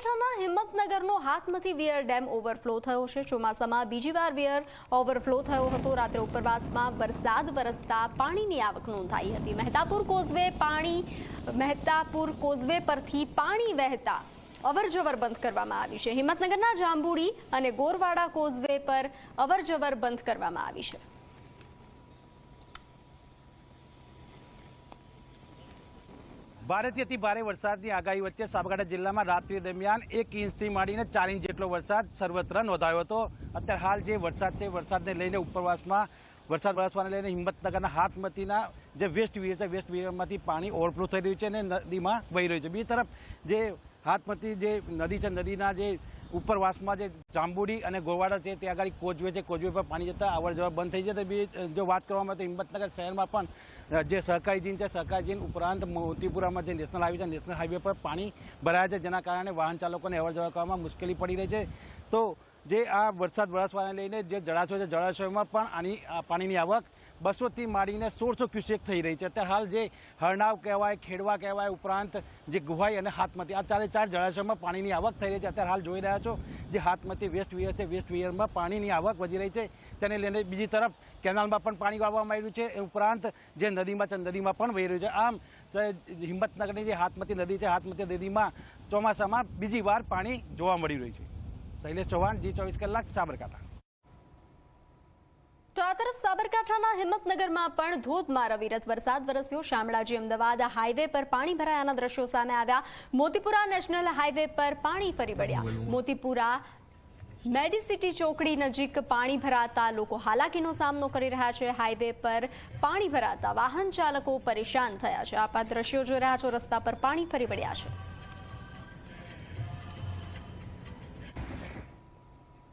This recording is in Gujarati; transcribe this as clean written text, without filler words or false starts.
સાબરકાંઠાના હિંમતનગરનો હાથમતી વિયર ડેમ ઓવરફ્લો થયો છે। ચોમાસામાં બીજી વાર વિયર ઓવરફ્લો થયો હતો। રાત્રે ઉપરવાસમાં વરસાદ વરસતા પાણીની આવક નોંધાઈ હતી। મહેતાપુર કોઝવે પરથી પાણી વહેતા અવરજવર બંધ કરવામાં આવી છે। હિંમતનગરના જાંબુડી અને ગોરવાડા કોઝવે પર અવરજવર બંધ કરવામાં આવી છે। ભારેથી અતિ ભારે વરસાદની આગાહી વચ્ચે સાબરકાંઠા જિલ્લામાં રાત્રિ દરમિયાન 1 ઇંચથી માંડીને 4 ઇંચ જેટલો વરસાદ સર્વત્ર નોંધાયો હતો। અત્યારે હાલ જે વરસાદ છે વરસાદને લઈને ઉપરવાસમાં વરસાદ વરસવાને લઈને હિંમતનગરના હાથમતીના જે વેસ્ટ વિયર છે વેસ્ટ વિયરમાંથી પાણી ઓવરફ્લો થઈ રહ્યું છે અને નદીમાં વહી રહ્યું છે। બીજી તરફ જે હાથમતી જે નદી છે નદીના જે ઉપરવાસમાં જે જાંબુડી અને ગોરવાડા છે ત્યાં આગળ કોઝવે છે કોઝવે પર પાણી જતાં અવર જવર બંધ થઈ છે। તો જો વાત કરવામાં આવે તો હિંમતનગર શહેરમાં પણ જે સહકારી જીન છે સહકારી જીન ઉપરાંત મોતીપુરામાં જે નેશનલ હાઈવે છે નેશનલ હાઈવે પર પાણી ભરાયા છે, જેના કારણે વાહન ચાલકોને અવર જવર કરવામાં મુશ્કેલી પડી રહી છે। તો જે આ વરસાદ વરસવાને લઈને જે જળાશયો છે જળાશયોમાં પણ પાણીની આવક 200થી માંડીને 1600 ક્યુસેક થઈ રહી છે। અત્યારે હાલ જે હરનાવ કહેવાય, ખેડવા કહેવાય, ઉપરાંત જે ગુહાઈ અને હાથમતી આ 4 જળાશયોમાં પાણીની આવક થઈ રહી છે। અત્યારે હાલ જોઈ રહ્યા છો જે હાથમતી વેસ્ટ વિયર છે વેસ્ટ વિયરમાં પાણીની આવક વધી રહી છે, તેને લઈને બીજી તરફ કેનાલમાં પણ પાણી વાળવામાં આવ્યું છે, ઉપરાંત જે નદીમાં છે નદીમાં પણ વહી રહ્યું છે। આમ હિંમતનગરની જે હાથમતી નદી છે હાથમતી નદીમાં ચોમાસામાં બીજી વાર પાણી જોવા મળી રહ્યું છે। શૈલેષ ચૌહાણ, G24 કલાક, સાબરકાંઠા। તો આ તરફ સાબરકાંઠાના હિંમતનગરમાં પણ ધોધમાર અવિરત વરસાદ વરસ્યો। શામળાજી અમદાવાદ હાઈવે પર પાણી ભરાયાના દ્રશ્યો સામે આવ્યા। મોતીપુરા નેશનલ હાઈવે પર પાણી ફરી વળ્યા। મોતીપુરા મેડિસિટી ચોકડી નજીક પાણી ભરાતા લોકો હાલાકીનો સામનો કરી રહ્યા છે। હાઈવે પર પાણી ભરાતા વાહન ચાલકો પરેશાન થયા છે। આપ આ દ્રશ્યો જોઈ રહ્યા છો, રસ્તા પર પાણી ફરી વળ્યા છે।